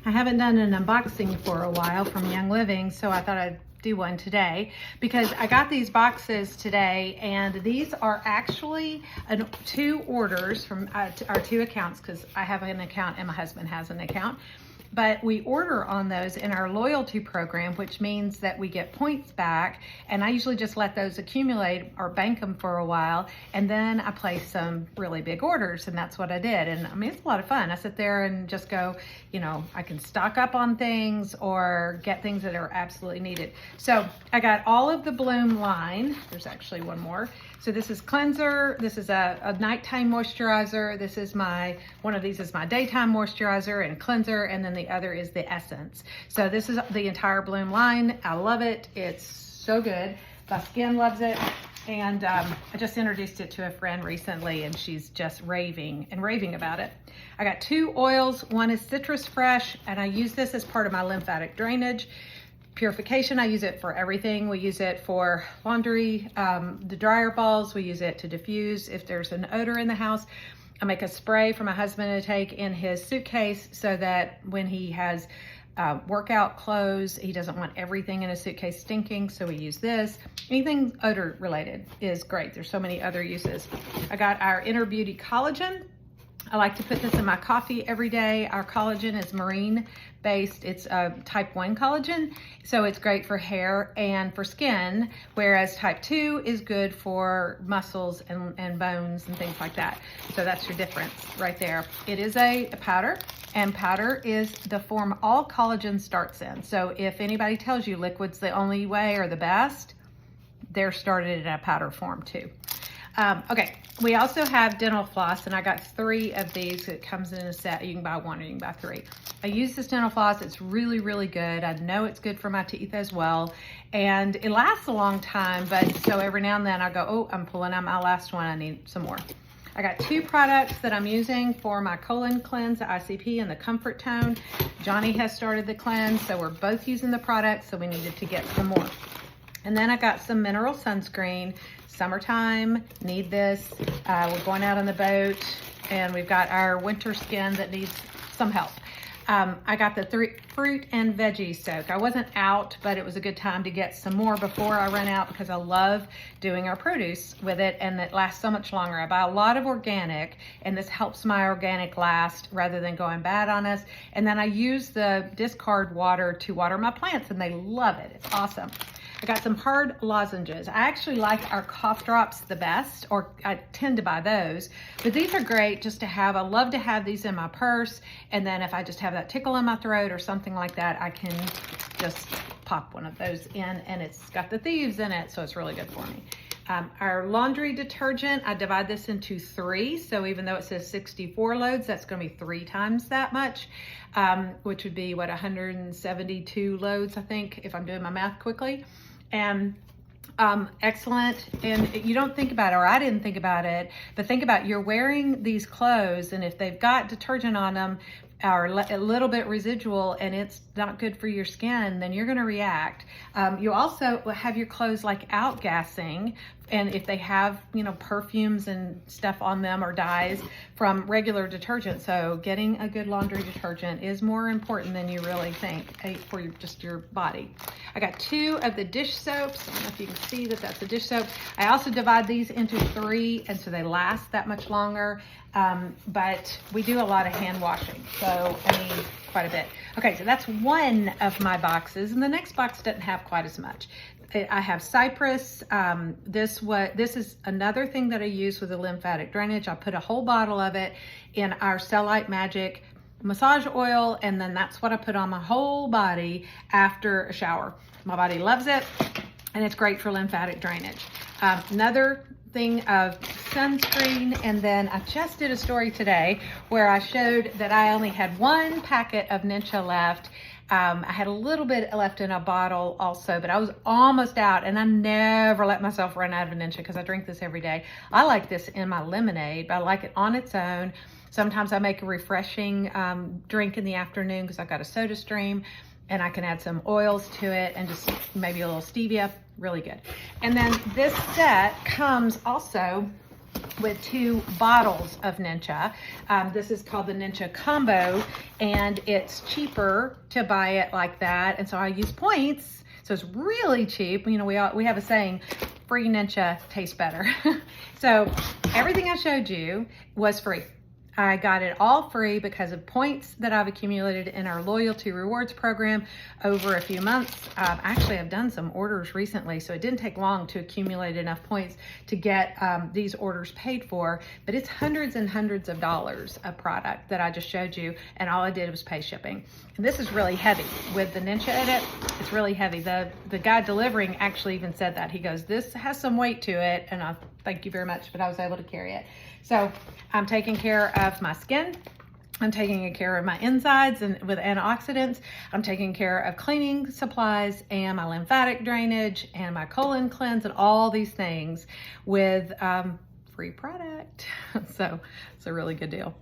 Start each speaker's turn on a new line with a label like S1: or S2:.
S1: I haven't done an unboxing for a while from Young Living, so I thought I'd do one today because I got these boxes today, and these are actually two orders from our two accounts, because I have an account and my husband has an account. But we order on those in our loyalty program, which means that we get points back, and I usually just let those accumulate or bank them for a while, and then I place some really big orders, and that's what I did. And I mean, it's a lot of fun. I sit there and just go, you know, I can stock up on things or get things that are absolutely needed. So I got all of the Bloom line. There's actually one more. So this is cleanser, this is a nighttime moisturizer, this is one of these is my daytime moisturizer and cleanser, and then the other is the essence. So this is the entire Bloom line. I love it. It's so good. My skin loves it. And I just introduced it to a friend recently, and she's just raving about it. I got two oils. One is Citrus Fresh, and I use this as part of my lymphatic drainage. Purification, I use it for everything. We use it for laundry, the dryer balls. We use it to diffuse if there's an odor in the house. I make a spray for my husband to take in his suitcase so that when he has workout clothes, he doesn't want everything in his suitcase stinking, so we use this. Anything odor related is great. There's so many other uses. I got our Inner Beauty Collagen. I like to put this in my coffee every day. Our collagen is marine based. It's a type 1 collagen, so it's great for hair and for skin, whereas type 2 is good for muscles and bones and things like that. So that's your difference right there. It is a powder, and powder is the form all collagen starts in. So if anybody tells you liquid's the only way or the best, they're started in a powder form too. Okay, we also have dental floss, and I got 3 of these. It comes in a set. You can buy 1 or you can buy 3. I use this dental floss. It's really, really good. I know it's good for my teeth as well, and it lasts a long time, but so every now and then I go, oh, I'm pulling out my last one. I need some more. I got 2 products that I'm using for my colon cleanse, the ICP and the Comfort Tone. Johnny has started the cleanse, so we're both using the products, so we needed to get some more. And then I got some mineral sunscreen. Summertime, need this. We're going out on the boat, and we've got our winter skin that needs some help. I got the fruit and veggie soak. I wasn't out, but it was a good time to get some more before I run out, because I love doing our produce with it, and it lasts so much longer. I buy a lot of organic, and this helps my organic last rather than going bad on us. And then I use the discard water to water my plants, and they love it. It's awesome. I got some hard lozenges. I actually like our cough drops the best, or I tend to buy those, but these are great just to have. I love to have these in my purse, and then if I just have that tickle in my throat or something like that, I can just pop one of those in, and it's got the thieves in it, so it's really good for me. Our laundry detergent, I divide this into 3, so even though it says 64 loads, that's going to be 3 times that much, which would be, what, 172 loads, I think, if I'm doing my math quickly. And excellent. And you don't think about it, or I didn't think about it, but think about, you're wearing these clothes, and if they've got detergent on them or a little bit residual and it's not good for your skin, then you're going to react. You also have your clothes like outgassing, and if they have, you know, perfumes and stuff on them or dyes from regular detergent. So getting a good laundry detergent is more important than you really think for just your body. I got 2 of the dish soaps. I don't know if you can see that that's a dish soap. I also divide these into 3, and so they last that much longer. But we do a lot of hand washing, so I mean, quite a bit. Okay, so that's one of my boxes, and the next box doesn't have quite as much. I have Cypress. This is another thing that I use with the lymphatic drainage. I put a whole bottle of it in our Cellulite Magic massage oil, and then that's what I put on my whole body after a shower. My body loves it, and it's great for lymphatic drainage. Another thing of sunscreen, and then I just did a story today where I showed that I only had 1 packet of Ninja left. I had a little bit left in a bottle also, but I was almost out, and I never let myself run out of Ninja because I drink this every day. I like this in my lemonade, but I like it on its own. Sometimes I make a refreshing drink in the afternoon because I've got a Soda Stream, and I can add some oils to it and just maybe a little stevia. Really good. And then this set comes also with 2 bottles of Ninja. This is called the Ninja Combo, and it's cheaper to buy it like that. And so I use points, so it's really cheap. You know, we have a saying, free Ninja tastes better. So everything I showed you was free. I got it all free because of points that I've accumulated in our loyalty rewards program over a few months. Actually, I've done some orders recently, so it didn't take long to accumulate enough points to get these orders paid for, but it's hundreds and hundreds of dollars of product that I just showed you, and all I did was pay shipping. And this is really heavy. With the Ninja in it, it's really heavy. The guy delivering actually even said that. He goes, this has some weight to it, and I thank you very much, but I was able to carry it. So I'm taking care of my skin. I'm taking care of my insides and with antioxidants. I'm taking care of cleaning supplies and my lymphatic drainage and my colon cleanse and all these things with free product. So it's a really good deal.